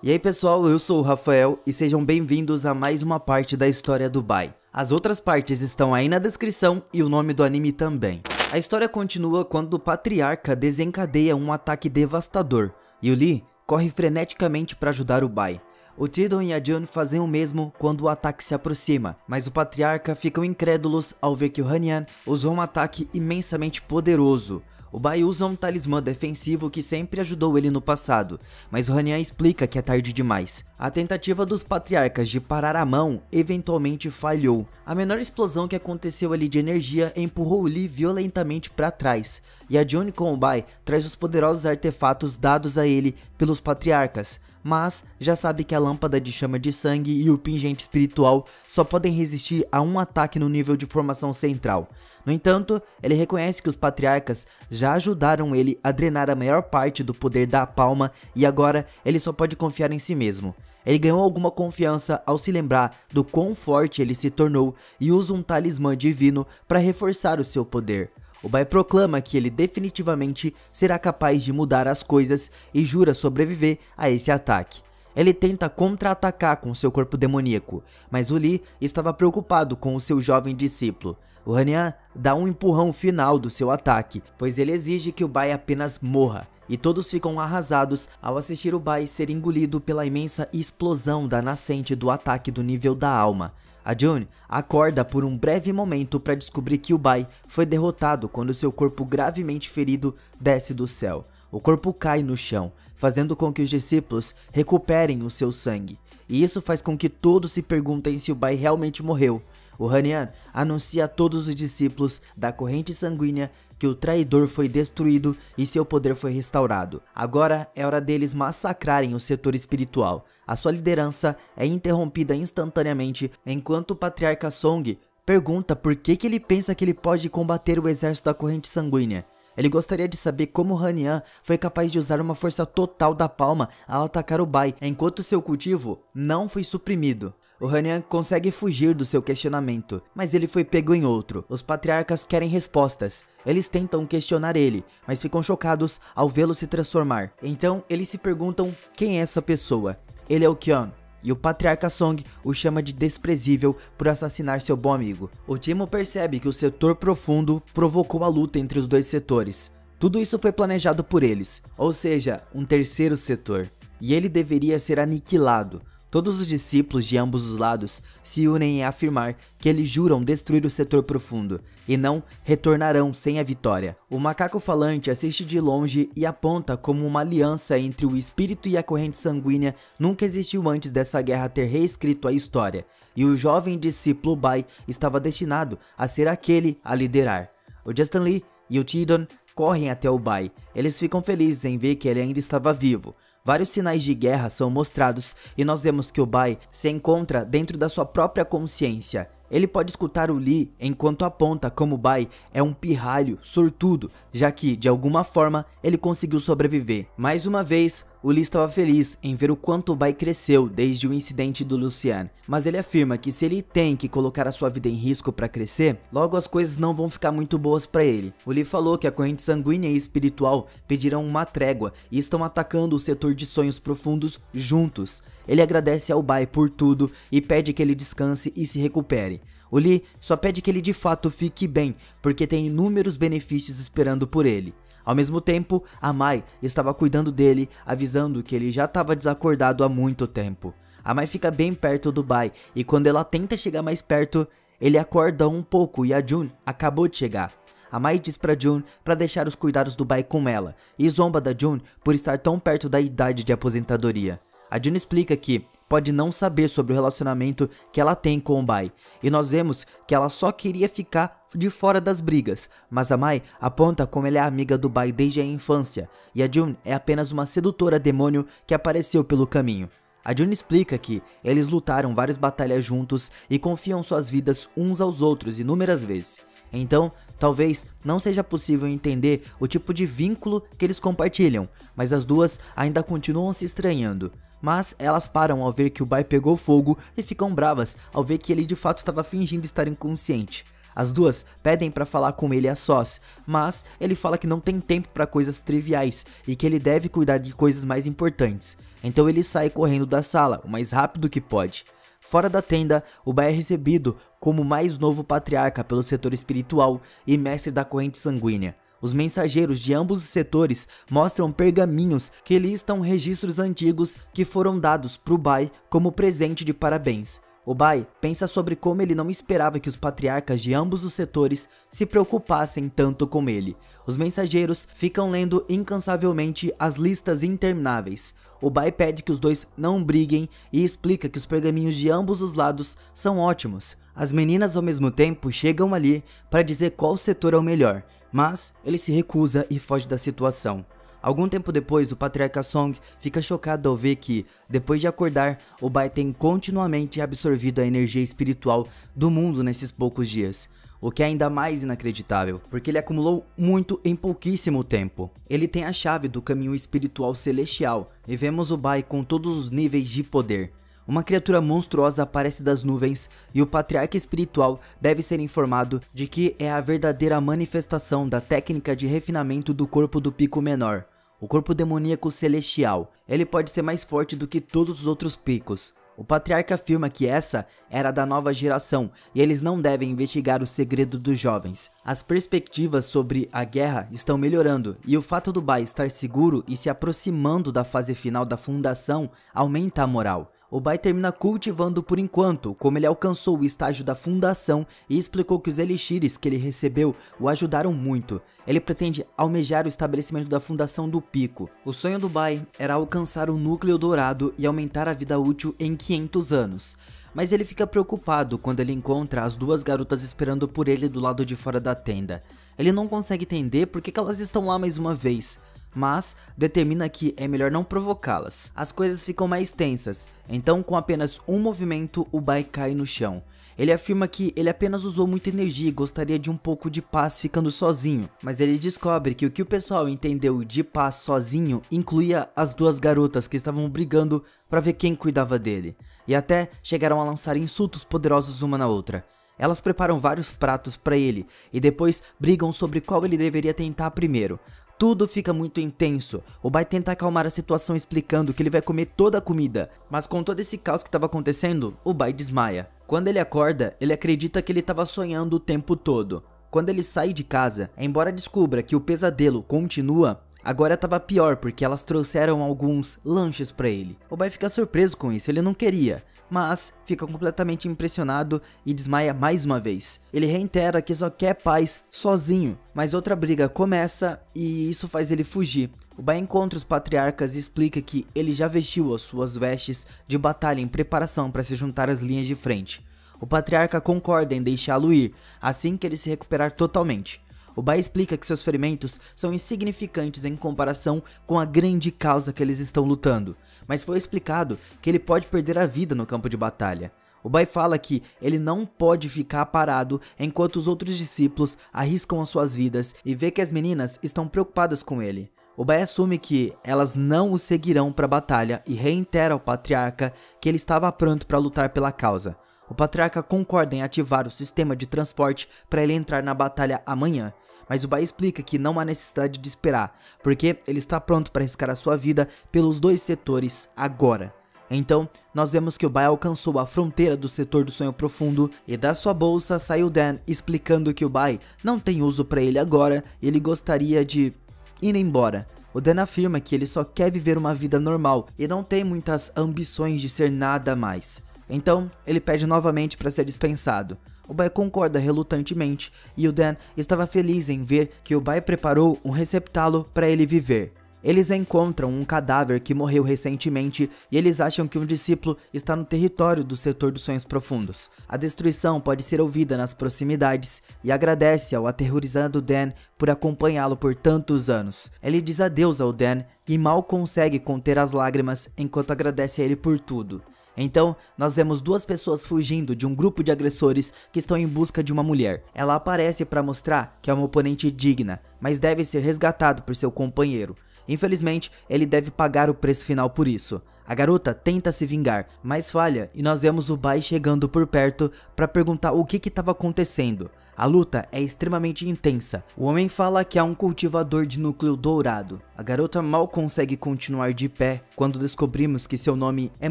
E aí pessoal, eu sou o Rafael e sejam bem-vindos a mais uma parte da história do Bai. As outras partes estão aí na descrição e o nome do anime também. A história continua quando o Patriarca desencadeia um ataque devastador e o Lee corre freneticamente para ajudar o Bai. O Tidon e a June fazem o mesmo quando o ataque se aproxima, mas o Patriarca ficam incrédulos ao ver que o Hanyan usou um ataque imensamente poderoso. O Bai usa um talismã defensivo que sempre ajudou ele no passado, mas o Hanyan explica que é tarde demais. A tentativa dos patriarcas de parar a mão eventualmente falhou. A menor explosão que aconteceu ali de energia empurrou o Lee violentamente para trás, e a June com o Bai traz os poderosos artefatos dados a ele pelos patriarcas, mas já sabe que a lâmpada de chama de sangue e o pingente espiritual só podem resistir a um ataque no nível de formação central. No entanto, ele reconhece que os patriarcas já ajudaram ele a drenar a maior parte do poder da palma e agora ele só pode confiar em si mesmo. Ele ganhou alguma confiança ao se lembrar do quão forte ele se tornou e usa um talismã divino para reforçar o seu poder. O Bai proclama que ele definitivamente será capaz de mudar as coisas e jura sobreviver a esse ataque. Ele tenta contra-atacar com seu corpo demoníaco, mas o Lee estava preocupado com o seu jovem discípulo. O Hanyan dá um empurrão final do seu ataque, pois ele exige que o Bai apenas morra, e todos ficam arrasados ao assistir o Bai ser engolido pela imensa explosão da nascente do ataque do nível da alma. A June acorda por um breve momento para descobrir que o Bai foi derrotado quando seu corpo gravemente ferido desce do céu. O corpo cai no chão, fazendo com que os discípulos recuperem o seu sangue, e isso faz com que todos se perguntem se o Bai realmente morreu. O Hanyan anuncia a todos os discípulos da corrente sanguínea que o traidor foi destruído e seu poder foi restaurado. Agora é hora deles massacrarem o setor espiritual. A sua liderança é interrompida instantaneamente enquanto o Patriarca Song pergunta por que ele pensa que ele pode combater o exército da corrente sanguínea. Ele gostaria de saber como Hanyan foi capaz de usar uma força total da palma ao atacar o Bai, enquanto seu cultivo não foi suprimido. O Hanyan consegue fugir do seu questionamento, mas ele foi pego em outro. Os patriarcas querem respostas. Eles tentam questionar ele, mas ficam chocados ao vê-lo se transformar. Então eles se perguntam quem é essa pessoa. Ele é o Kyon, e o Patriarca Song o chama de desprezível por assassinar seu bom amigo. O Timo percebe que o setor profundo provocou a luta entre os dois setores. Tudo isso foi planejado por eles, ou seja, um terceiro setor, e ele deveria ser aniquilado. Todos os discípulos de ambos os lados se unem em afirmar que eles juram destruir o setor profundo e não retornarão sem a vitória. O macaco falante assiste de longe e aponta como uma aliança entre o espírito e a corrente sanguínea nunca existiu antes dessa guerra ter reescrito a história, e o jovem discípulo Bai estava destinado a ser aquele a liderar. O Justin Lee e o Tidon correm até o Bai. Eles ficam felizes em ver que ele ainda estava vivo. Vários sinais de guerra são mostrados e nós vemos que o Bai se encontra dentro da sua própria consciência. Ele pode escutar o Lee enquanto aponta como o Bai é um pirralho sortudo, já que, de alguma forma, ele conseguiu sobreviver. Mais uma vez, o Lee estava feliz em ver o quanto o Bai cresceu desde o incidente do Lucian, mas ele afirma que se ele tem que colocar a sua vida em risco para crescer, logo as coisas não vão ficar muito boas para ele. O Lee falou que a corrente sanguínea e espiritual pedirão uma trégua e estão atacando o setor de sonhos profundos juntos. Ele agradece ao Bai por tudo e pede que ele descanse e se recupere. O Lee só pede que ele de fato fique bem, porque tem inúmeros benefícios esperando por ele. Ao mesmo tempo, a Mai estava cuidando dele, avisando que ele já estava desacordado há muito tempo. A Mai fica bem perto do Bai e quando ela tenta chegar mais perto, ele acorda um pouco e a June acabou de chegar. A Mai diz pra June para deixar os cuidados do Bai com ela e zomba da June por estar tão perto da idade de aposentadoria. A June explica que pode não saber sobre o relacionamento que ela tem com o Bai, e nós vemos que ela só queria ficar de fora das brigas, mas a Mai aponta como ela é amiga do Bai desde a infância, e a June é apenas uma sedutora demônio que apareceu pelo caminho. A June explica que eles lutaram várias batalhas juntos e confiam suas vidas uns aos outros inúmeras vezes. Então, talvez não seja possível entender o tipo de vínculo que eles compartilham, mas as duas ainda continuam se estranhando. Mas elas param ao ver que o Bai pegou fogo e ficam bravas ao ver que ele de fato estava fingindo estar inconsciente. As duas pedem para falar com ele a sós, mas ele fala que não tem tempo para coisas triviais e que ele deve cuidar de coisas mais importantes. Então ele sai correndo da sala o mais rápido que pode. Fora da tenda, o Bai é recebido como o mais novo patriarca pelo setor espiritual e mestre da corrente sanguínea. Os mensageiros de ambos os setores mostram pergaminhos que listam registros antigos que foram dados para o Bai como presente de parabéns. O Bai pensa sobre como ele não esperava que os patriarcas de ambos os setores se preocupassem tanto com ele. Os mensageiros ficam lendo incansavelmente as listas intermináveis. O Bai pede que os dois não briguem e explica que os pergaminhos de ambos os lados são ótimos. As meninas ao mesmo tempo chegam ali para dizer qual setor é o melhor, mas ele se recusa e foge da situação. Algum tempo depois, o patriarca Song fica chocado ao ver que, depois de acordar, o Bai tem continuamente absorvido a energia espiritual do mundo nesses poucos dias. O que é ainda mais inacreditável, porque ele acumulou muito em pouquíssimo tempo. Ele tem a chave do caminho espiritual celestial, e vemos o Bai com todos os níveis de poder. Uma criatura monstruosa aparece das nuvens, e o patriarca espiritual deve ser informado de que é a verdadeira manifestação da técnica de refinamento do corpo do pico menor, o corpo demoníaco celestial. Ele pode ser mais forte do que todos os outros picos. O patriarca afirma que essa era da nova geração e eles não devem investigar o segredo dos jovens. As perspectivas sobre a guerra estão melhorando e o fato do Bai estar seguro e se aproximando da fase final da fundação aumenta a moral. O Bai termina cultivando por enquanto, como ele alcançou o estágio da fundação e explicou que os elixires que ele recebeu o ajudaram muito. Ele pretende almejar o estabelecimento da fundação do pico. O sonho do Bai era alcançar o núcleo dourado e aumentar a vida útil em 500 anos. Mas ele fica preocupado quando ele encontra as duas garotas esperando por ele do lado de fora da tenda. Ele não consegue entender por que elas estão lá mais uma vez, mas determina que é melhor não provocá-las. As coisas ficam mais tensas, então com apenas um movimento o Bai cai no chão. Ele afirma que ele apenas usou muita energia e gostaria de um pouco de paz ficando sozinho, mas ele descobre que o que o pessoal entendeu de paz sozinho incluía as duas garotas que estavam brigando para ver quem cuidava dele, e até chegaram a lançar insultos poderosos uma na outra. Elas preparam vários pratos para ele e depois brigam sobre qual ele deveria tentar primeiro. Tudo fica muito intenso. O Bai tenta acalmar a situação explicando que ele vai comer toda a comida, mas com todo esse caos que estava acontecendo, o Bai desmaia. Quando ele acorda, ele acredita que ele estava sonhando o tempo todo. Quando ele sai de casa, embora descubra que o pesadelo continua, agora estava pior porque elas trouxeram alguns lanches para ele. O Bai fica surpreso com isso, ele não queria, mas fica completamente impressionado e desmaia mais uma vez. Ele reitera que só quer paz sozinho, mas outra briga começa e isso faz ele fugir. O Bai encontra os patriarcas e explica que ele já vestiu as suas vestes de batalha em preparação para se juntar às linhas de frente. O patriarca concorda em deixá-lo ir, assim que ele se recuperar totalmente. O Bai explica que seus ferimentos são insignificantes em comparação com a grande causa que eles estão lutando, mas foi explicado que ele pode perder a vida no campo de batalha. O Bai fala que ele não pode ficar parado enquanto os outros discípulos arriscam as suas vidas e vê que as meninas estão preocupadas com ele. O Bai assume que elas não o seguirão para a batalha e reitera ao patriarca que ele estava pronto para lutar pela causa. O patriarca concorda em ativar o sistema de transporte para ele entrar na batalha amanhã, mas o Bai explica que não há necessidade de esperar, porque ele está pronto para arriscar a sua vida pelos dois setores agora. Então, nós vemos que o Bai alcançou a fronteira do setor do sonho profundo e da sua bolsa sai o Dan explicando que o Bai não tem uso para ele agora e ele gostaria de ir embora. O Dan afirma que ele só quer viver uma vida normal e não tem muitas ambições de ser nada mais. Então, ele pede novamente para ser dispensado. O Bai concorda relutantemente e o Dan estava feliz em ver que o Bai preparou um receptáculo para ele viver. Eles encontram um cadáver que morreu recentemente e eles acham que um discípulo está no território do setor dos sonhos profundos. A destruição pode ser ouvida nas proximidades e agradece ao aterrorizado Dan por acompanhá-lo por tantos anos. Ele diz adeus ao Dan e mal consegue conter as lágrimas enquanto agradece a ele por tudo. Então, nós vemos duas pessoas fugindo de um grupo de agressores que estão em busca de uma mulher. Ela aparece para mostrar que é uma oponente digna, mas deve ser resgatado por seu companheiro. Infelizmente, ele deve pagar o preço final por isso. A garota tenta se vingar, mas falha e nós vemos o Bai chegando por perto para perguntar o que estava acontecendo. A luta é extremamente intensa. O homem fala que há um cultivador de núcleo dourado. A garota mal consegue continuar de pé quando descobrimos que seu nome é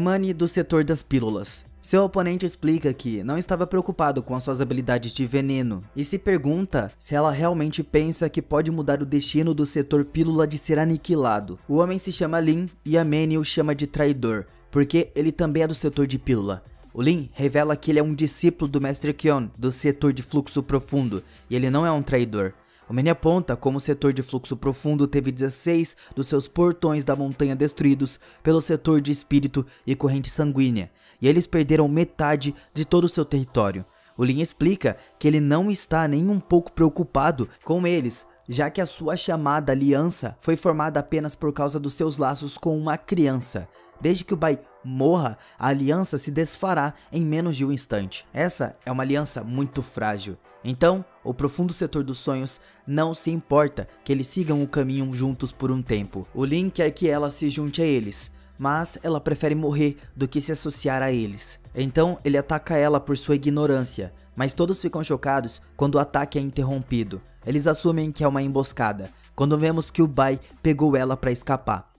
Manny do setor das pílulas. Seu oponente explica que não estava preocupado com as suas habilidades de veneno e se pergunta se ela realmente pensa que pode mudar o destino do setor pílula de ser aniquilado. O homem se chama Lin e a Manny o chama de traidor, porque ele também é do setor de pílula. O Lin revela que ele é um discípulo do Mestre Kyon, do setor de fluxo profundo, e ele não é um traidor. O Manny aponta como o setor de fluxo profundo teve 16 dos seus portões da montanha destruídos pelo setor de espírito e corrente sanguínea, e eles perderam metade de todo o seu território. O Lin explica que ele não está nem um pouco preocupado com eles, já que a sua chamada aliança foi formada apenas por causa dos seus laços com uma criança. Desde que o Bai morra, a aliança se desfará em menos de um instante. Essa é uma aliança muito frágil. Então, o profundo setor dos sonhos não se importa que eles sigam o caminho juntos por um tempo. O Lin quer que ela se junte a eles, mas ela prefere morrer do que se associar a eles. Então ele ataca ela por sua ignorância, mas todos ficam chocados quando o ataque é interrompido. Eles assumem que é uma emboscada, quando vemos que o Bai pegou ela para escapar.